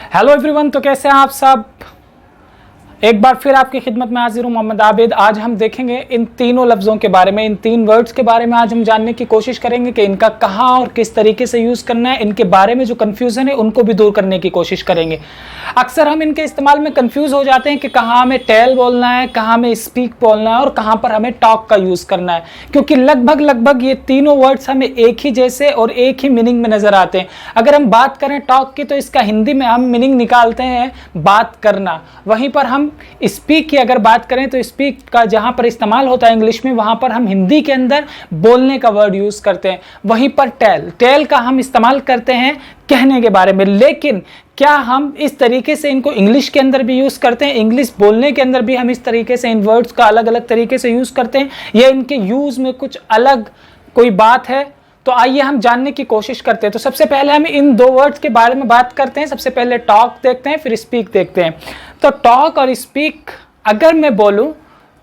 Hello everyone, तो कैसे हैं आप सब। एक बार फिर आपकी खिदमत में हाजिर हूं, मोहम्मद आबिद। आज हम देखेंगे इन तीनों लफ्ज़ों के बारे में, इन तीन वर्ड्स के बारे में आज हम जानने की कोशिश करेंगे कि इनका कहाँ और किस तरीके से यूज़ करना है। इनके बारे में जो कन्फ्यूज़न है उनको भी दूर करने की कोशिश करेंगे। अक्सर हम इनके इस्तेमाल में कन्फ्यूज़ हो जाते हैं कि कहाँ हमें टेल बोलना है, कहाँ हमें स्पीक बोलना है और कहाँ पर हमें टॉक का यूज़ करना है, क्योंकि लगभग ये तीनों वर्ड्स हमें एक ही जैसे और एक ही मीनिंग में नज़र आते हैं। अगर हम बात करें टॉक की तो इसका हिंदी में हम मीनिंग निकालते हैं बात करना। वहीं पर हम स्पीक की अगर बात करें तो स्पीक का जहां पर इस्तेमाल होता है इंग्लिश में, वहां पर हम हिंदी के अंदर बोलने का वर्ड यूज करते हैं। वहीं पर टेल का हम इस्तेमाल करते हैं कहने के बारे में। लेकिन क्या हम इस तरीके से इनको इंग्लिश के अंदर भी यूज करते हैं, इंग्लिश बोलने के अंदर भी हम इस तरीके से इन वर्ड्स का अलग अलग तरीके से यूज करते हैं, या इनके यूज में कुछ अलग कोई बात है? तो आइए हम जानने की कोशिश करते हैं। तो सबसे पहले हम इन दो वर्ड्स के बारे में बात करते हैं। सबसे पहले टॉक देखते हैं, फिर स्पीक देखते हैं। तो टॉक और स्पीक अगर मैं बोलूं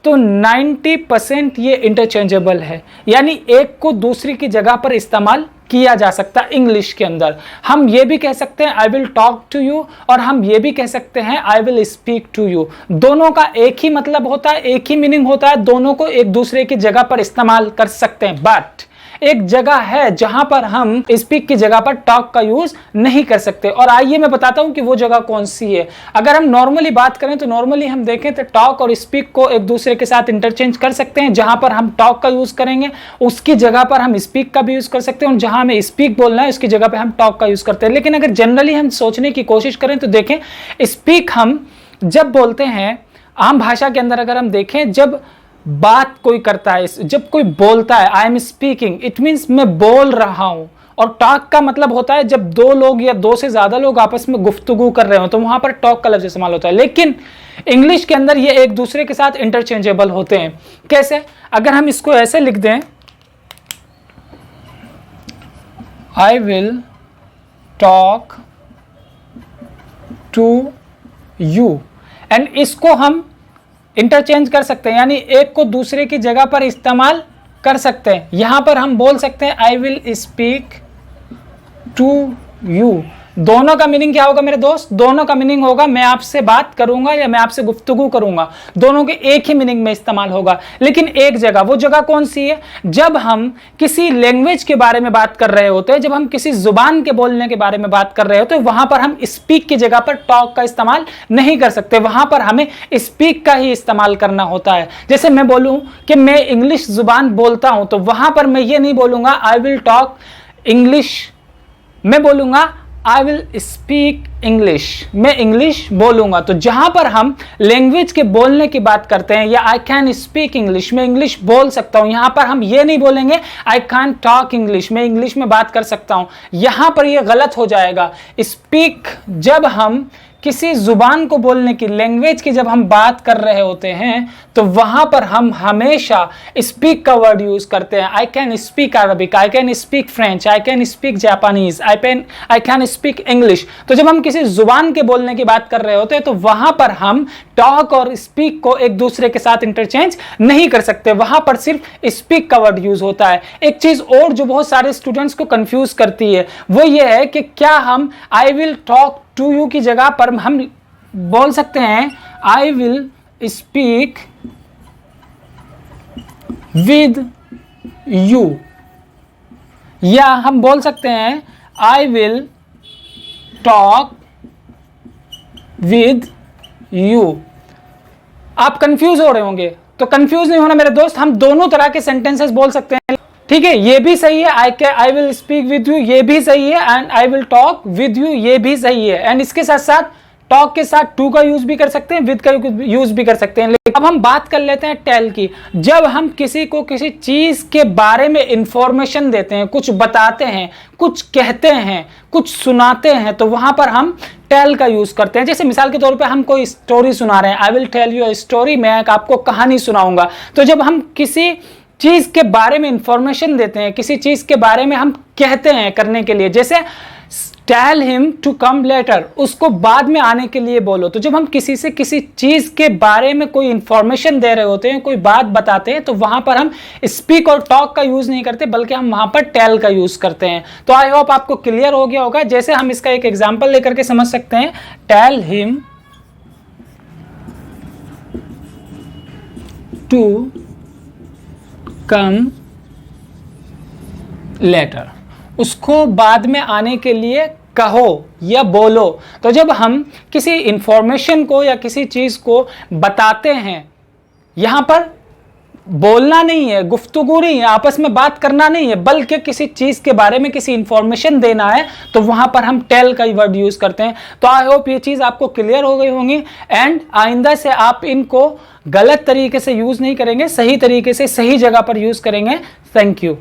तो 90% ये इंटरचेंजेबल है, यानी एक को दूसरी की जगह पर इस्तेमाल किया जा सकता है। इंग्लिश के अंदर हम ये भी कह सकते हैं I will talk to you, और हम ये भी कह सकते हैं I will speak to you. दोनों का एक ही मतलब होता है, एक ही मीनिंग होता है, दोनों को एक दूसरे की जगह पर इस्तेमाल कर सकते हैं। बट एक जगह है जहां पर हम स्पीक की जगह पर टॉक का यूज नहीं कर सकते, और आइए मैं बताता हूं कि वो जगह कौन सी है। अगर हम नॉर्मली बात करें तो नॉर्मली हम देखें तो टॉक और स्पीक को एक दूसरे के साथ इंटरचेंज कर सकते हैं। जहां पर हम टॉक का यूज करेंगे उसकी जगह पर हम स्पीक का भी यूज कर सकते हैं, और जहां हमें स्पीक बोलना है उसकी जगह पर हम टॉक का यूज करते हैं। लेकिन अगर जनरली हम सोचने की कोशिश करें तो देखें, स्पीक हम जब बोलते हैं आम भाषा के अंदर, अगर हम देखें जब बात कोई करता है, जब कोई बोलता है I am speaking, it means मैं बोल रहा हूं। और टॉक का मतलब होता है जब दो लोग या दो से ज्यादा लोग आपस में गुफ्तगू कर रहे हो, तो वहां पर टॉक का लफ्ज इस्तेमाल होता है। लेकिन इंग्लिश के अंदर ये एक दूसरे के साथ इंटरचेंजेबल होते हैं। कैसे? अगर हम इसको ऐसे लिख दें, I will talk to you, and इसको हम इंटरचेंज कर सकते हैं, यानी एक को दूसरे की जगह पर इस्तेमाल कर सकते हैं। यहां पर हम बोल सकते हैं I will speak to you. दोनों का मीनिंग क्या होगा मेरे दोस्त? दोनों का मीनिंग होगा मैं आपसे बात करूंगा या मैं आपसे गुफ्तगू करूंगा। दोनों के एक ही मीनिंग में इस्तेमाल होगा। लेकिन एक जगह, वो जगह कौन सी है? जब हम किसी लैंग्वेज के बारे में बात कर रहे होते हैं, जब हम किसी जुबान के बोलने के बारे में बात कर रहे होते हैं, वहां पर हम स्पीक की जगह पर टॉक का इस्तेमाल नहीं कर सकते। वहां पर हमें स्पीक का ही इस्तेमाल करना होता है। जैसे मैं बोलूं कि मैं इंग्लिश जुबान बोलता हूं, तो वहां पर मैं ये नहीं बोलूंगा आई विल टॉक इंग्लिश, मैं बोलूंगा आई विल स्पीक इंग्लिश, मैं इंग्लिश बोलूंगा। तो जहां पर हम लैंग्वेज के बोलने की बात करते हैं, या आई कैन स्पीक इंग्लिश, मैं इंग्लिश बोल सकता हूं, यहां पर हम ये नहीं बोलेंगे आई कैन टॉक इंग्लिश, मैं इंग्लिश में बात कर सकता हूं। यहां पर यह गलत हो जाएगा। स्पीक जब हम किसी जुबान को बोलने की, लैंग्वेज की जब हम बात कर रहे होते हैं, तो वहां पर हम हमेशा स्पीक का वर्ड यूज करते हैं। I can speak Arabic, I can speak French, I can speak Japanese, I can speak English. तो जब हम किसी जुबान के बोलने की बात कर रहे होते हैं तो वहां पर हम टॉक और स्पीक को एक दूसरे के साथ इंटरचेंज नहीं कर सकते, वहां पर सिर्फ स्पीक का वर्ड यूज होता है। एक चीज और जो बहुत सारे स्टूडेंट्स को कंफ्यूज करती है वो ये है कि क्या हम I will talk to you की जगह पर हम बोल सकते हैं I will speak with you, या हम बोल सकते हैं I will talk with you. आप कंफ्यूज हो रहे होंगे, तो कंफ्यूज नहीं होना मेरे दोस्त, हम दोनों तरह के सेंटेंसेस बोल सकते हैं। ठीक है, ये भी सही है, आई विल स्पीक विद यू, ये भी सही है, and I will talk with you, ये भी सही है। एंड इसके साथ साथ टॉक के साथ टू का यूज भी कर सकते हैं, विद का यूज भी कर सकते हैं। लेकिन अब हम बात कर लेते हैं टेल की। जब हम किसी को किसी चीज के बारे में इंफॉर्मेशन देते हैं, कुछ बताते हैं, कुछ कहते हैं, कुछ सुनाते हैं, तो वहां पर हम टेल का यूज करते हैं। जैसे मिसाल के तौर पे हम कोई स्टोरी सुना रहे हैं, I will tell you a story, मैं आपको कहानी सुनाऊंगा। तो जब हम किसी चीज के बारे में इंफॉर्मेशन देते हैं, किसी चीज के बारे में हम कहते हैं करने के लिए, जैसे tell him to come later, उसको बाद में आने के लिए बोलो। तो जब हम किसी से किसी चीज के बारे में कोई इंफॉर्मेशन दे रहे होते हैं, कोई बात बताते हैं, तो वहां पर हम स्पीक और टॉक का यूज नहीं करते, बल्कि हम वहां पर टेल का यूज करते हैं। तो आई होप आपको क्लियर हो गया होगा। जैसे हम इसका एक एग्जांपल लेकर के समझ सकते हैं, tell him to come later, उसको बाद में आने के लिए कहो या बोलो। तो जब हम किसी इंफॉर्मेशन को या किसी चीज को बताते हैं, यहां पर बोलना नहीं है, गुफ्तगू नहीं है, आपस में बात करना नहीं है, बल्कि किसी चीज के बारे में किसी इंफॉर्मेशन देना है, तो वहां पर हम टेल का वर्ड यूज करते हैं। तो आई होप ये चीज आपको क्लियर हो गई होंगी, एंड आइंदा से आप इनको गलत तरीके से यूज नहीं करेंगे, सही तरीके से सही जगह पर यूज करेंगे। Thank you.